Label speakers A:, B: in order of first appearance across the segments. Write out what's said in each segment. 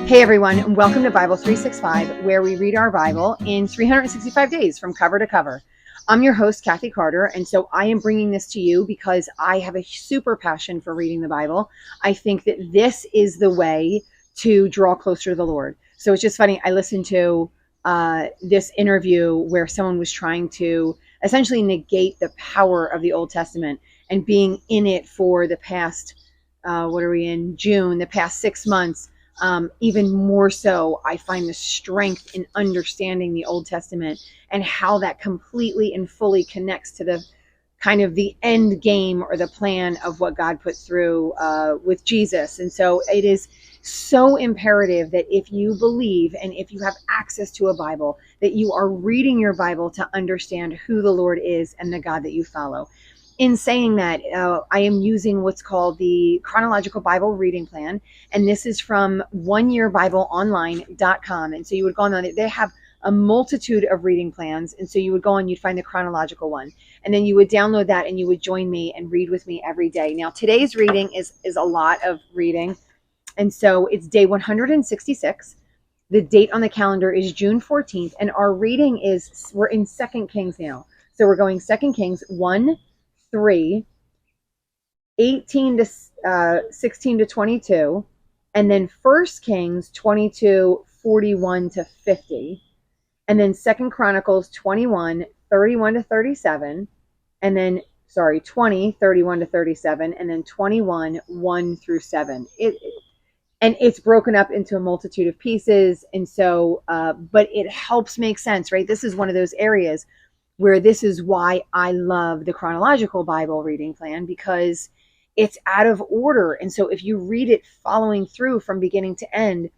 A: Hey everyone, and welcome to Bible 365, where we read our Bible in 365 days from cover to cover. I'm your host, Kathy Carter, and so I am bringing this to you because I have a super passion for reading the Bible. I think that this is the way to draw closer to the Lord. So it's just funny, I listened to this interview where someone was trying to essentially negate the power of the Old Testament and being in it for the past, June, the past 6 months. Even more so, I find the strength in understanding the Old Testament and how that completely and fully connects to the kind of the end game or the plan of what God put through with Jesus. And so it is so imperative that if you believe and if you have access to a Bible, that you are reading your Bible to understand who the Lord is and the God that you follow. In saying that, I am using what's called the chronological Bible reading plan, and this is from oneyearbibleonline.com. And so you would go on it. They have a multitude of reading plans, and so you would go on, you'd find the chronological one, and then you would download that and you would join me and read with me every day. Now, today's reading is a lot of reading, and so it's day 166. The date on the calendar is June 14th, and our reading is, we're in 2 Kings now. So we're going 2 Kings 1, 3, 18 to 16 to 22, and then 1 Kings 22, 41 to 50, and then 2 Chronicles 21, 31 to 37, and then 20, 31 to 37, and then 21, 1 through 7. And it's broken up into a multitude of pieces, and so but it helps make sense, right? This is one of those areas where this is why I love the chronological Bible reading plan, because it's out of order. And so if you read it following through from beginning to end,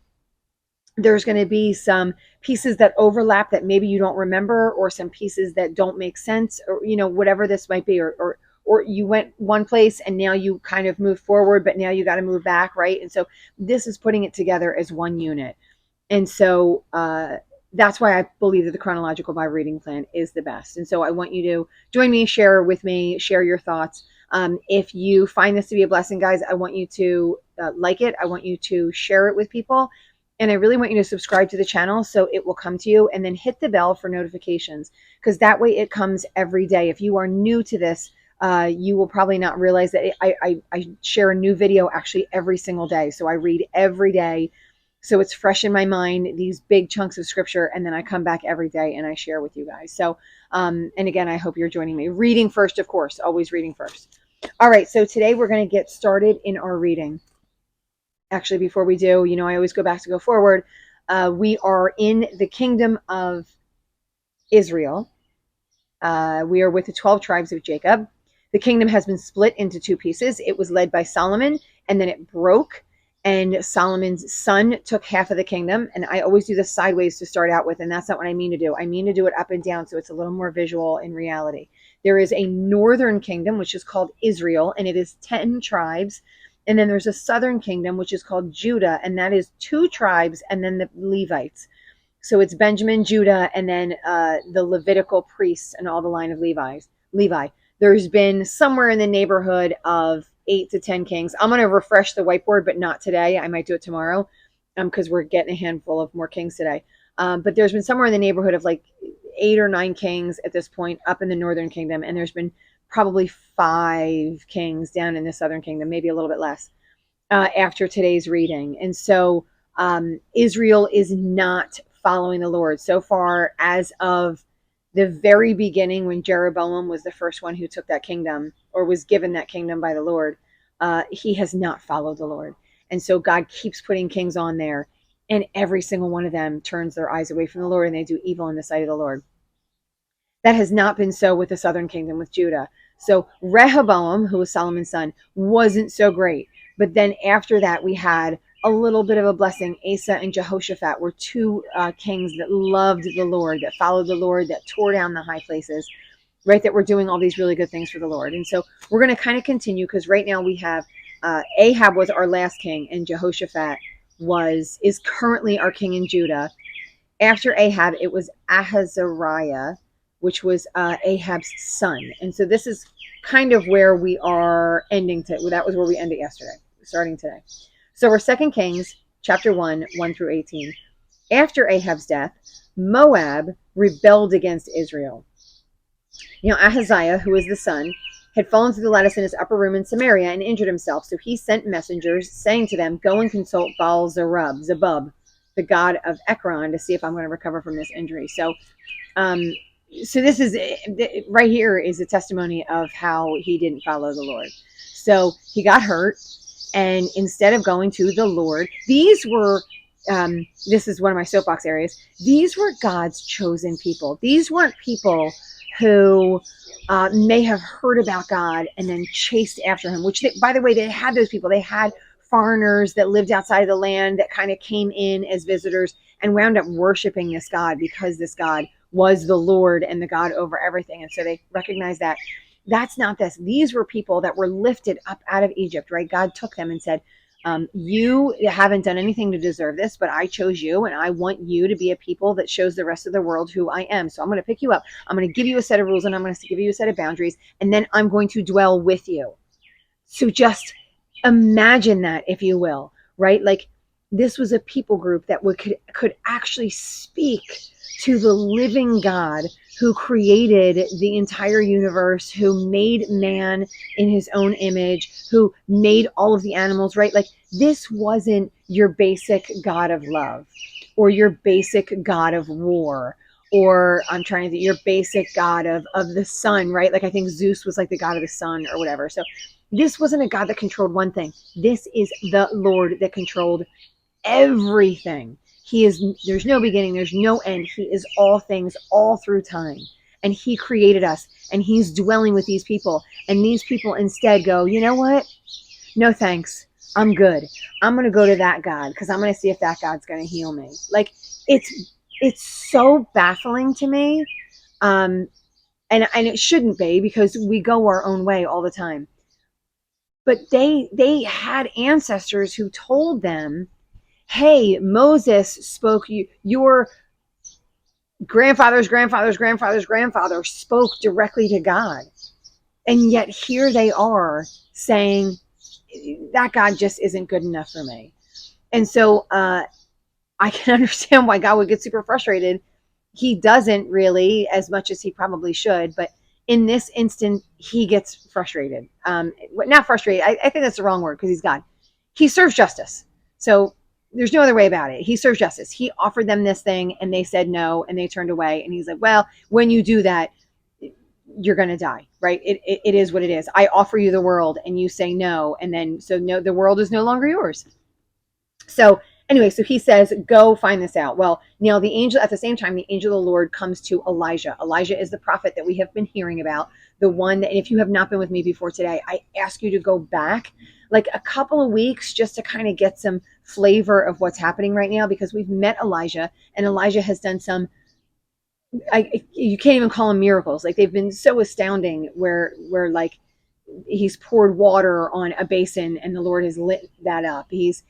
A: there's going to be some pieces that overlap that maybe you don't remember, or some pieces that don't make sense, or, whatever this might be, or you went one place and now you kind of moved forward, but now you got to move back, right? And so this is putting it together as one unit. And so, that's why I believe that the chronological Bible reading plan is the best. And so I want you to join me, share with me, share your thoughts. If you find this to be a blessing, guys, I want you to like it. I want you to share it with people. And I really want you to subscribe to the channel so it will come to you, and then hit the bell for notifications, because that way it comes every day. If you are new to this, you will probably not realize that I share a new video actually every single day. So I read every day. So it's fresh in my mind, these big chunks of scripture, and then I come back every day and I share with you guys. So, and again, I hope you're joining me. Reading first, of course, always reading first. All right, so today we're going to get started in our reading. Actually, before we do, I always go back to go forward. We are in the kingdom of Israel. We are with the 12 tribes of Jacob. The kingdom has been split into two pieces. It was led by Solomon, and then it broke. And Solomon's son took half of the kingdom. And I always do this sideways to start out with, and that's not what I mean to do. I mean to do it up and down, so it's a little more visual in reality. There is a northern kingdom, which is called Israel, and it is 10 tribes. And then there's a southern kingdom, which is called Judah, and that is 2 tribes, and then the Levites. So it's Benjamin, Judah, and then the Levitical priests and all the line of Levi. There's been somewhere in the neighborhood of 8 to 10 kings. I'm going to refresh the whiteboard, but not today. I might do it tomorrow, because we're getting a handful of more kings today. But there's been somewhere in the neighborhood of like 8 or 9 kings at this point up in the northern kingdom, and there's been probably 5 kings down in the southern kingdom, maybe a little bit less, after today's reading. And so Israel is not following the Lord so far. As of the very beginning, when Jeroboam was the first one who took that kingdom, or was given that kingdom by the Lord, he has not followed the Lord. And so God keeps putting kings on there, and every single one of them turns their eyes away from the Lord, and they do evil in the sight of the Lord. That has not been so with the southern kingdom, with Judah. So Rehoboam, who was Solomon's son, wasn't so great. But then after that, we had a little bit of a blessing. Asa and Jehoshaphat were 2 kings that loved the Lord, that followed the Lord, that tore down the high places, right? That were doing all these really good things for the Lord. And so we're going to kind of continue, because right now we have Ahab was our last king, and Jehoshaphat is currently our king in Judah. After Ahab, it was Ahazariah, which was Ahab's son. And so this is kind of where we are ending today. That was where we ended yesterday, starting today. So we're 2 Kings chapter 1, 1 through 18. After Ahab's death, Moab rebelled against Israel. Ahaziah, who was the son, had fallen through the lattice in his upper room in Samaria and injured himself. So he sent messengers saying to them, go and consult Baal-zebub, the god of Ekron, to see if I'm going to recover from this injury. So this is right here is a testimony of how he didn't follow the Lord. So he got hurt, and instead of going to the Lord, these were this is one of my soapbox areas. These were God's chosen people. These weren't people who may have heard about God and then chased after him, which, by the way, they had those people. They had foreigners that lived outside of the land that kind of came in as visitors and wound up worshiping this God because this God was the Lord and the God over everything. And so they recognized that. That's not this. These were people that were lifted up out of Egypt, right? God took them and said, you haven't done anything to deserve this, but I chose you, and I want you to be a people that shows the rest of the world who I am. So I'm going to pick you up. I'm going to give you a set of rules, and I'm going to give you a set of boundaries, and then I'm going to dwell with you. So just imagine that, if you will, right? Like, this was a people group that could actually speak to the living God who created the entire universe, who made man in his own image, who made all of the animals, right? Like, this wasn't your basic God of love or your basic God of war, or I'm trying to think, your basic God of the sun, right? Like, I think Zeus was like the God of the sun or whatever. So this wasn't a God that controlled one thing. This is the Lord that controlled everything. There's no beginning, there's no end. He is all things, all through time. And he created us, and he's dwelling with these people. And these people instead go, you know what? No thanks. I'm good. I'm going to go to that God because I'm going to see if that God's going to heal me. Like, it's so baffling to me. And it shouldn't be, because we go our own way all the time. But they had ancestors who told them, hey, Moses spoke, your grandfather's grandfather spoke directly to God. And yet here they are saying, that God just isn't good enough for me. And so I can understand why God would get super frustrated. He doesn't really, as much as he probably should, but in this instant, he gets frustrated. Not frustrated. I think that's the wrong word, because he's God. He serves justice. So there's no other way about it. He serves justice. He offered them this thing, and they said no, and they turned away. And he's like, well, when you do that, you're going to die, right? It is what it is. I offer you the world, and you say no. And then, so no, the world is no longer yours. So anyway, so he says, go find this out. Well, now the angel, at the same time, the angel of the Lord comes to Elijah. Elijah is the prophet that we have been hearing about, the one that, and if you have not been with me before today, I ask you to go back like a couple of weeks just to kind of get some flavor of what's happening right now, because we've met Elijah, and Elijah has done some, you can't even call them miracles. Like, they've been so astounding where like he's poured water on a basin and the Lord has lit that up. He's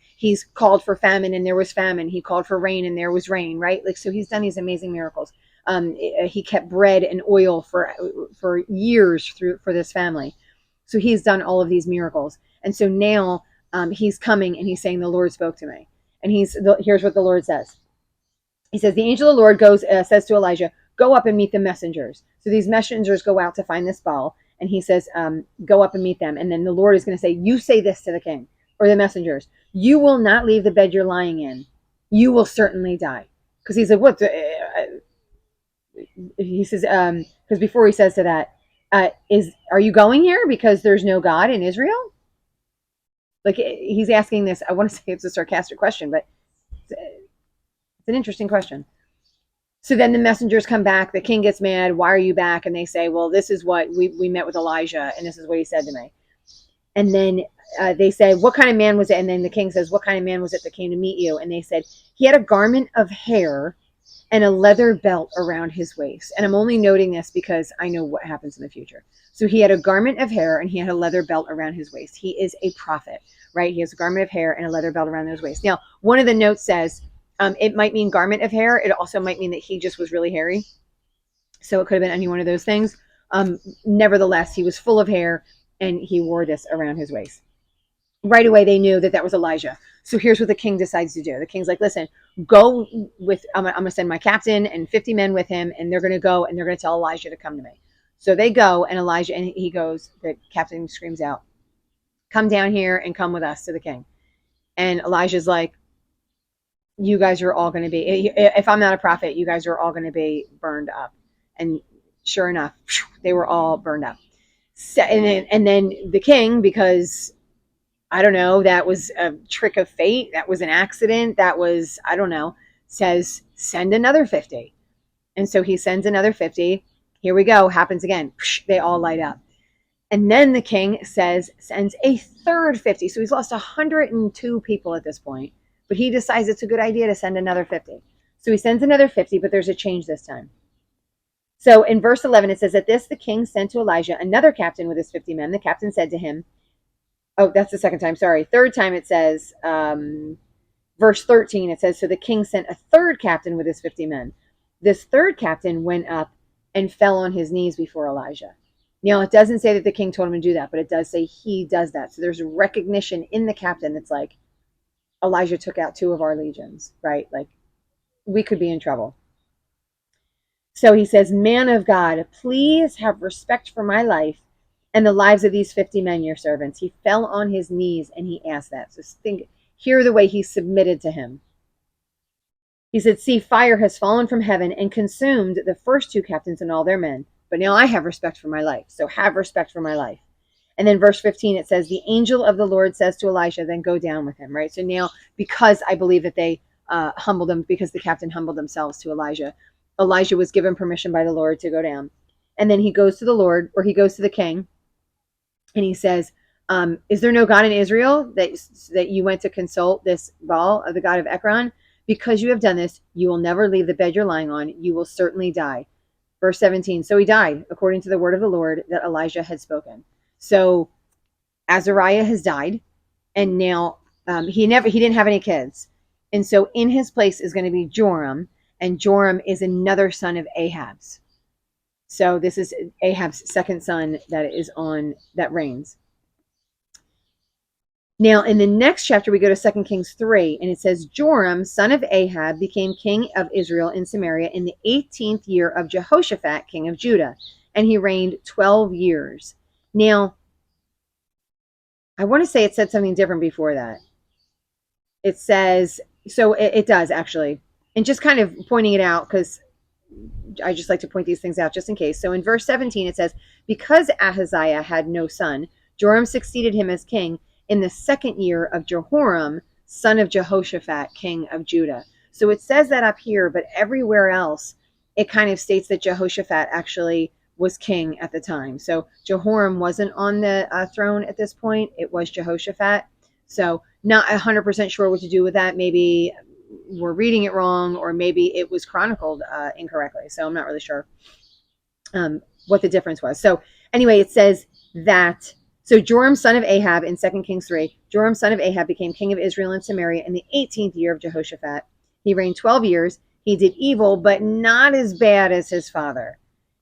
A: called for famine and there was famine. He called for rain and there was rain, right? Like, so he's done these amazing miracles. He kept bread and oil for years for this family. So he's done all of these miracles. And so now he's coming and he's saying, the Lord spoke to me. And here's what the Lord says. He says, the angel of the Lord says to Elijah, go up and meet the messengers. So these messengers go out to find this Baal. And he says, go up and meet them. And then the Lord is going to say, you say this to the king or the messengers. You will not leave the bed you're lying in. You will certainly die. Because he said, what? He says, because before he says to that, are you going here because there's no God in Israel? Like, he's asking this. I want to say it's a sarcastic question, but it's an interesting question. So then the messengers come back. The king gets mad. Why are you back? And they say, well, this is what we met with Elijah, and this is what he said to me. And then they say, what kind of man was it? And then the king says, what kind of man was it that came to meet you? And they said, he had a garment of hair and a leather belt around his waist. And I'm only noting this because I know what happens in the future. So he had a garment of hair and he had a leather belt around his waist. He is a prophet, right? He has a garment of hair and a leather belt around his waist. Now, one of the notes says, it might mean garment of hair. It also might mean that he just was really hairy. So it could have been any one of those things. Nevertheless, he was full of hair and he wore this around his waist. right away they knew that that was Elijah. So here's what the king decides to do. The king's like, listen, go with, I'm going to send my captain and 50 men with him, and they're going to go and they're going to tell Elijah to come to me. So they go, and Elijah, and he goes, the captain screams out, come down here and come with us to the king. And Elijah's like, you guys are all going to be, if I'm not a prophet, you guys are all going to be burned up. And sure enough, they were all burned up. So, and then the king, because I don't know, that was a trick of fate, that was an accident, that was, I don't know, says, send another 50. And so he sends another 50. Here we go, happens again. They all light up. And then the king sends a third 50. So he's lost 102 people at this point. But he decides it's a good idea to send another 50. So he sends another 50, but there's a change this time. So in verse 11, it says, at this, the king sent to Elijah another captain with his 50 men. The captain said to him, oh, that's the second time, sorry. Third time it says, verse 13, it says, so the king sent a third captain with his 50 men. This third captain went up and fell on his knees before Elijah. Now, it doesn't say that the king told him to do that, but it does say he does that. So there's a recognition in the captain that's like, Elijah took out 2 of our legions, right? Like, we could be in trouble. So he says, man of God, please have respect for my life and the lives of these 50 men, your servants. He fell on his knees and he asked that. So hear the way he submitted to him. He said, see, fire has fallen from heaven and consumed the first 2 captains and all their men. But now I have respect for my life. So have respect for my life. And then verse 15, it says, the angel of the Lord says to Elisha, then go down with him, right? So now, because I believe that they humbled him, because the captain humbled themselves to Elijah, Elijah was given permission by the Lord to go down. And then he goes to the Lord, or he goes to the king, and he says, is there no God in Israel that you went to consult this Baal, the god of Ekron? Because you have done this, you will never leave the bed you're lying on. You will certainly die. Verse 17, so he died according to the word of the Lord that Elijah had spoken. So Azariah has died, and now he didn't have any kids. And so in his place is going to be Joram, and Joram is another son of Ahab's. So this is Ahab's second son that reigns. Now, in the next chapter, we go to 2 Kings 3, and it says, Joram, son of Ahab, became king of Israel in Samaria in the 18th year of Jehoshaphat, king of Judah, and he reigned 12 years. Now, I want to say it said something different before that. It says, so it does actually, and just kind of pointing it out because I just like to point these things out just in case. So in verse 17, it says, because Ahaziah had no son, Joram succeeded him as king in the 2nd year of Jehoram, son of Jehoshaphat, king of Judah. So it says that up here, but everywhere else, it kind of states that Jehoshaphat actually was king at the time. So Jehoram wasn't on the throne at this point. It was Jehoshaphat. So not 100% sure what to do with that. Maybe we're reading it wrong, or maybe it was chronicled incorrectly. So I'm not really sure what the difference was. So anyway, it says that, so Joram, son of Ahab, in 2 Kings 3, Joram, son of Ahab, became king of Israel and Samaria in the 18th year of Jehoshaphat. He reigned 12 years. He did evil, but not as bad as his father.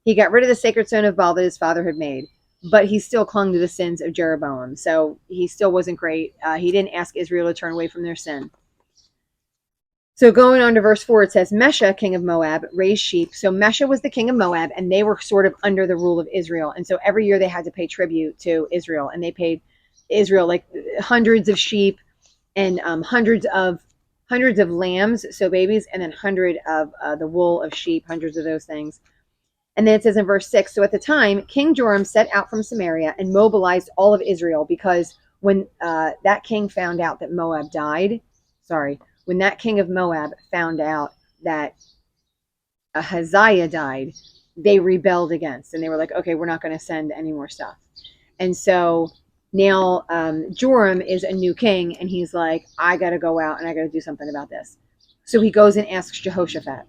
A: He got rid of the sacred stone of Baal that his father had made, but he still clung to the sins of Jeroboam. So he still wasn't great. He didn't ask Israel to turn away from their sin. So going on to verse 4, it says, Mesha, king of Moab, raised sheep. So Mesha was the king of Moab, and they were sort of under the rule of Israel. And so every year they had to pay tribute to Israel, and they paid Israel like hundreds of sheep and hundreds of lambs, so babies, and then 100 of the wool of sheep, hundreds of those things. And then it says in verse 6, so at the time, King Joram set out from Samaria and mobilized all of Israel, because when that king found out that when that king of Moab found out that Ahaziah died, they rebelled against, and they were like, okay, we're not going to send any more stuff. And so now Joram is a new king, and he's like, I got to go out and I got to do something about this. So he goes and asks Jehoshaphat.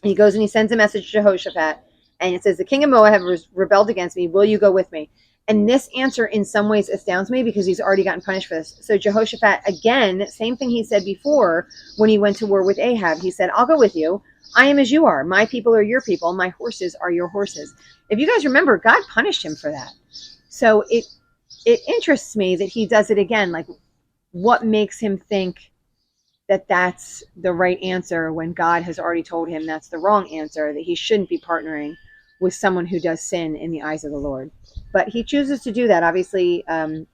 A: He goes and he sends a message to Jehoshaphat, and it says, the king of Moab has rebelled against me. Will you go with me? And this answer in some ways astounds me, because he's already gotten punished for this. So Jehoshaphat, again, same thing he said before when he went to war with Ahab. He said, I'll go with you. I am as you are. My people are your people. My horses are your horses. If you guys remember, God punished him for that. So it interests me that he does it again. Like, what makes him think that that's the right answer when God has already told him that's the wrong answer, that he shouldn't be partnering with someone who does sin in the eyes of the Lord? But he chooses to do that. Obviously,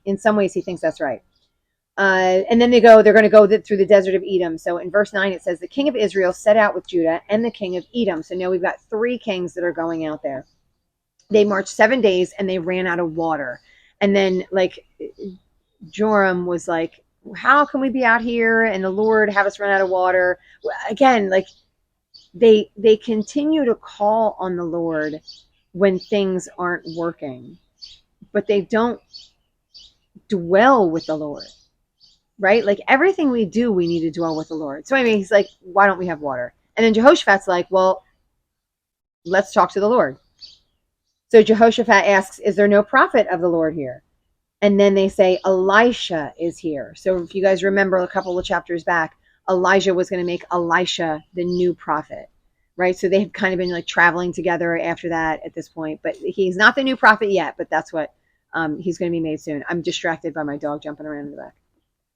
A: in some ways, he thinks that's right. And then they're going to go through the desert of Edom. So in verse 9, it says, the king of Israel set out with Judah and the king of Edom. So now we've got 3 kings that are going out there. They marched 7 days and they ran out of water. And then, like, Joram was like, how can we be out here and the Lord have us run out of water? Again, like, they continue to call on the Lord when things aren't working, but they don't dwell with the Lord. Right? Like, everything we do, we need to dwell with the Lord. So anyway, he's like, why don't we have water? And then Jehoshaphat's like, well, let's talk to the Lord. So Jehoshaphat asks, is there no prophet of the Lord here? And then they say, Elisha is here. So if you guys remember a couple of chapters back, Elijah was going to make Elisha the new prophet, right? So they've kind of been like traveling together after that at this point, but he's not the new prophet yet, but that's what he's going to be made soon. I'm distracted by my dog jumping around in the back.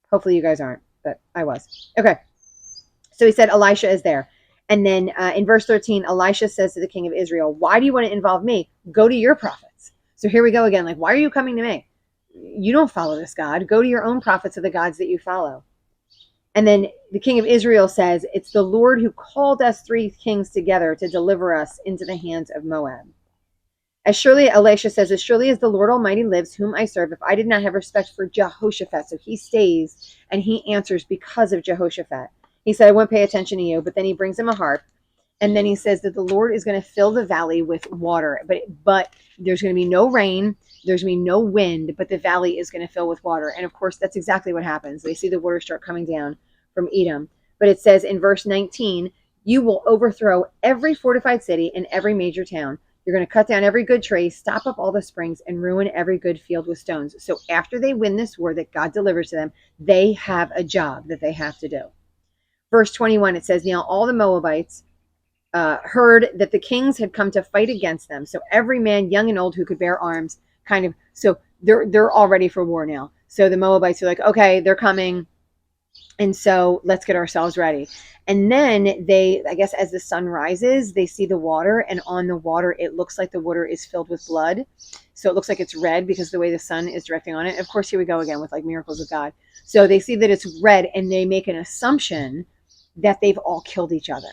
A: Hopefully you guys aren't, but I was. Okay. So he said, Elisha is there. And then in verse 13, Elisha says to the king of Israel, why do you want to involve me? Go to your prophets. So here we go again. Like, why are you coming to me? You don't follow this God. Go to your own prophets of the gods that you follow. And then the king of Israel says, it's the Lord who called us 3 kings together to deliver us into the hands of Moab. As surely, Elisha says, as surely as the Lord Almighty lives, whom I serve, if I did not have respect for Jehoshaphat. So he stays and he answers because of Jehoshaphat. He said, I won't pay attention to you, but then he brings him a harp. And then he says that the Lord is going to fill the valley with water, but there's going to be no rain. There's going to be no wind, but the valley is going to fill with water. And of course, that's exactly what happens. They see the water start coming down from Edom. But it says in verse 19, you will overthrow every fortified city and every major town. You're going to cut down every good tree, stop up all the springs, and ruin every good field with stones. So after they win this war that God delivers to them, they have a job that they have to do. Verse 21, it says, now all the Moabites heard that the kings had come to fight against them. So every man, young and old, who could bear arms, so they're all ready for war now. So the Moabites are like, okay, they're coming. And so let's get ourselves ready. And then I guess as the sun rises, they see the water, and on the water, it looks like the water is filled with blood. So it looks like it's red because of the way the sun is directing on it. Of course, here we go again with like miracles of God. So they see that it's red and they make an assumption that they've all killed each other.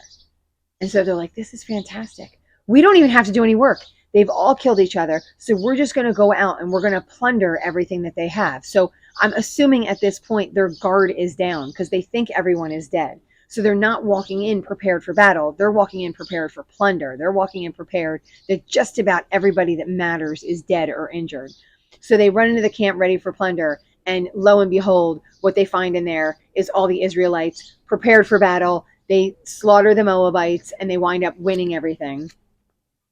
A: And so they're like, this is fantastic. We don't even have to do any work. They've all killed each other. So we're just going to go out and we're going to plunder everything that they have. So I'm assuming at this point their guard is down because they think everyone is dead. So they're not walking in prepared for battle. They're walking in prepared for plunder. They're walking in prepared that just about everybody that matters is dead or injured. So they run into the camp ready for plunder. And lo and behold, what they find in there is all the Israelites prepared for battle. They slaughter the Moabites and they wind up winning everything.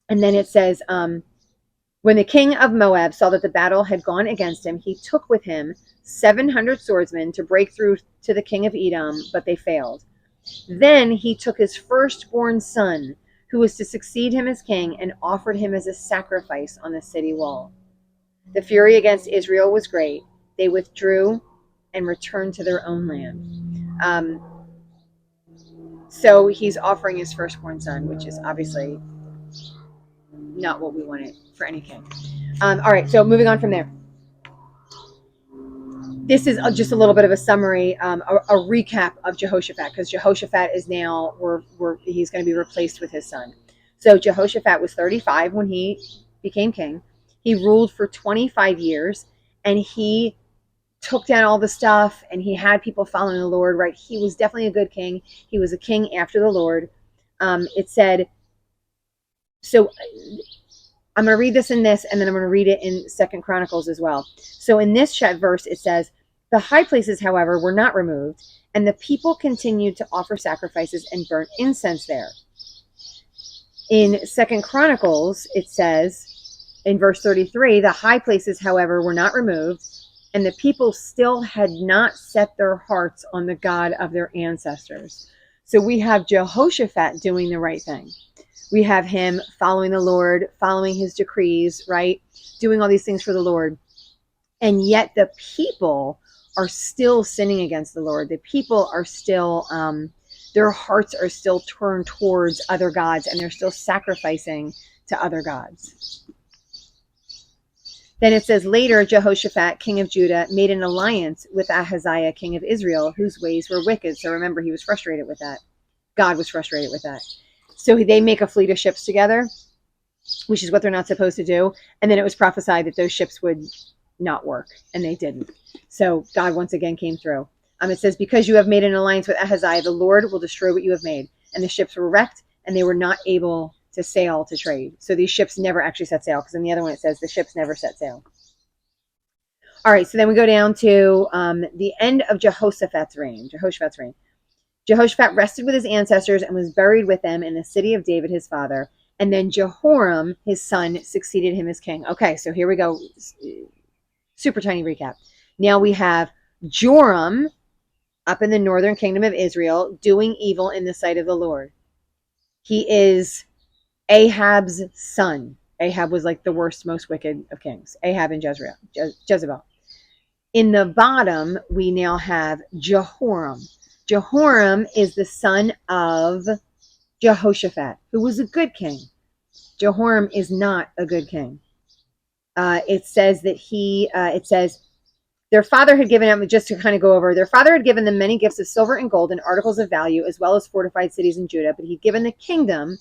A: And then it says, when the king of Moab saw that the battle had gone against him, he took with him 700 swordsmen to break through to the king of Edom, but they failed. Then he took his firstborn son, who was to succeed him as king, and offered him as a sacrifice on the city wall. The fury against Israel was great. They withdrew and returned to their own land. So he's offering his firstborn son, which is obviously not what we wanted for any king. All right, so moving on from there. This is just a little bit of a summary, a recap of Jehoshaphat, because Jehoshaphat is now, he's going to be replaced with his son. So Jehoshaphat was 35 when he became king. He ruled for 25 years, and he took down all the stuff, and he had people following the Lord, right? He was definitely a good king. He was a king after the Lord. It said, so I'm going to read this in this, and then I'm going to read it in 2 Chronicles as well. So in this verse, it says, the high places, however, were not removed, and the people continued to offer sacrifices and burn incense there. In 2 Chronicles, it says, in verse 33, the high places, however, were not removed, and the people still had not set their hearts on the God of their ancestors. So we have Jehoshaphat doing the right thing. We have him following the Lord, following his decrees, right? Doing all these things for the Lord. And yet the people are still sinning against the Lord. The people are still, their hearts are still turned towards other gods, and they're still sacrificing to other gods. Then it says, later Jehoshaphat, king of Judah, made an alliance with Ahaziah, king of Israel, whose ways were wicked. So remember, he was frustrated with that. God was frustrated with that. So they make a fleet of ships together, which is what they're not supposed to do. And then it was prophesied that those ships would not work, and they didn't. So God once again came through. It says, because you have made an alliance with Ahaziah, the Lord will destroy what you have made. And the ships were wrecked, and they were not able to sail to trade. So these ships never actually set sail, because in the other one it says the ships never set sail. All right, so then we go down to the end of Jehoshaphat's reign. Jehoshaphat rested with his ancestors and was buried with them in the city of David, his father. And then Jehoram, his son, succeeded him as king. Okay, so here we go. Super tiny recap. Now we have Joram up in the northern kingdom of Israel doing evil in the sight of the Lord. He is Ahab's son. Ahab was like the worst, most wicked of kings. Ahab and Jezebel. In the bottom, we now have Jehoram. Jehoram is the son of Jehoshaphat, who was a good king. Jehoram is not a good king. It says that their father had given them, just to kind of go over, their father had given them many gifts of silver and gold and articles of value, as well as fortified cities in Judah, but he'd given the kingdom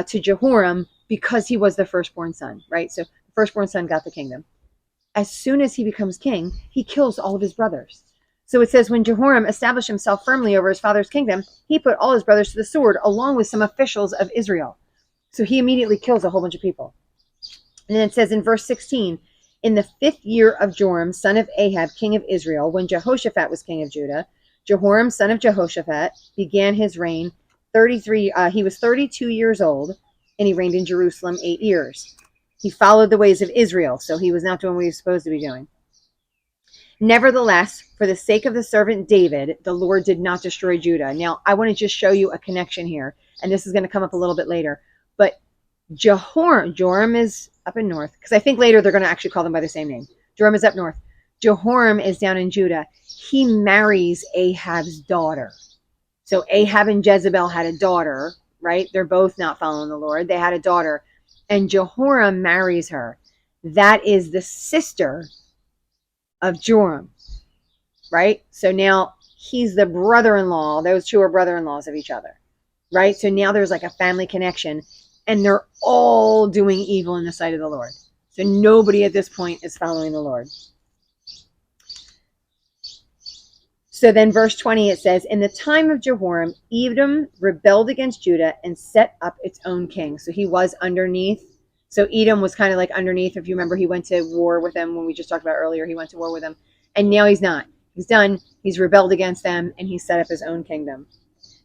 A: to Jehoram because he was the firstborn son, right? So the firstborn son got the kingdom. As soon as he becomes king, he kills all of his brothers. So it says, when Jehoram established himself firmly over his father's kingdom, he put all his brothers to the sword, along with some officials of Israel. So he immediately kills a whole bunch of people. And then it says in verse 16, in the 5th year of Joram, son of Ahab, king of Israel, when Jehoshaphat was king of Judah, Jehoram, son of Jehoshaphat, began his reign. He was 32 years old, and he reigned in Jerusalem 8 years. He followed the ways of Israel, so he was not doing what he was supposed to be doing. Nevertheless, for the sake of the servant David, the Lord did not destroy Judah. Now, I want to just show you a connection here, and this is going to come up a little bit later. But Joram is up in north, because I think later they're going to actually call them by the same name. Joram is up north. Jehoram is down in Judah. He marries Ahab's daughter. So Ahab and Jezebel had a daughter, right? They're both not following the Lord. They had a daughter, and Jehoram marries her. That is the sister of Joram, right? So now he's the brother-in-law. Those two are brother-in-laws of each other, right? So now there's like a family connection, and they're all doing evil in the sight of the Lord. So nobody at this point is following the Lord. So then verse 20, it says, in the time of Jehoram, Edom rebelled against Judah and set up its own king. So he was underneath. So Edom was kind of like underneath. If you remember, he went to war with them when we just talked about earlier. He went to war with them. And now he's not. He's done. He's rebelled against them, and he set up his own kingdom.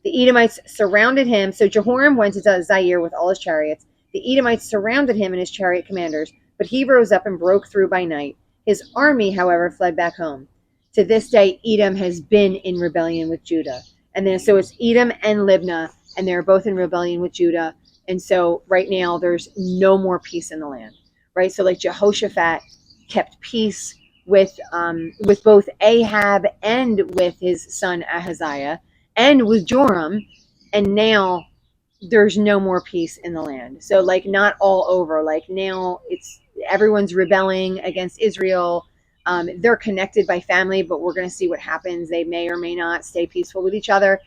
A: The Edomites surrounded him. So Jehoram went to Zaire with all his chariots. The Edomites surrounded him and his chariot commanders, but he rose up and broke through by night. His army, however, fled back home. To this day, Edom has been in rebellion with Judah. And then so it's Edom and Libnah, and they're both in rebellion with Judah. And so right now there's no more peace in the land, right? So like Jehoshaphat kept peace with both Ahab and with his son Ahaziah and with Joram, and now there's no more peace in the land. So like not all over, like now it's everyone's rebelling against Israel. They're connected by family, but we're going to see what happens. They may or may not stay peaceful with each other,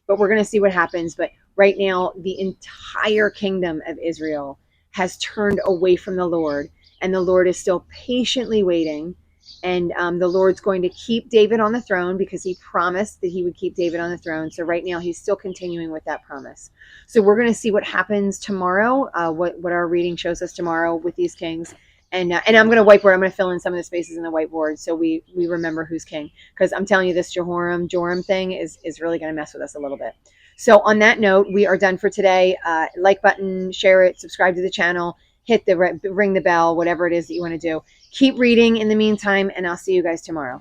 A: but we're going to see what happens. But right now, the entire kingdom of Israel has turned away from the Lord, and the Lord is still patiently waiting. And the Lord's going to keep David on the throne because he promised that he would keep David on the throne. So right now, he's still continuing with that promise. So we're going to see what happens tomorrow, what our reading shows us tomorrow with these kings. And I'm going to whiteboard. I'm going to fill in some of the spaces in the whiteboard so we remember who's king. Because I'm telling you, this Joram thing is really going to mess with us a little bit. So on that note, we are done for today. Like button, share it, subscribe to the channel, hit the ring the bell, whatever it is that you want to do. Keep reading in the meantime, and I'll see you guys tomorrow.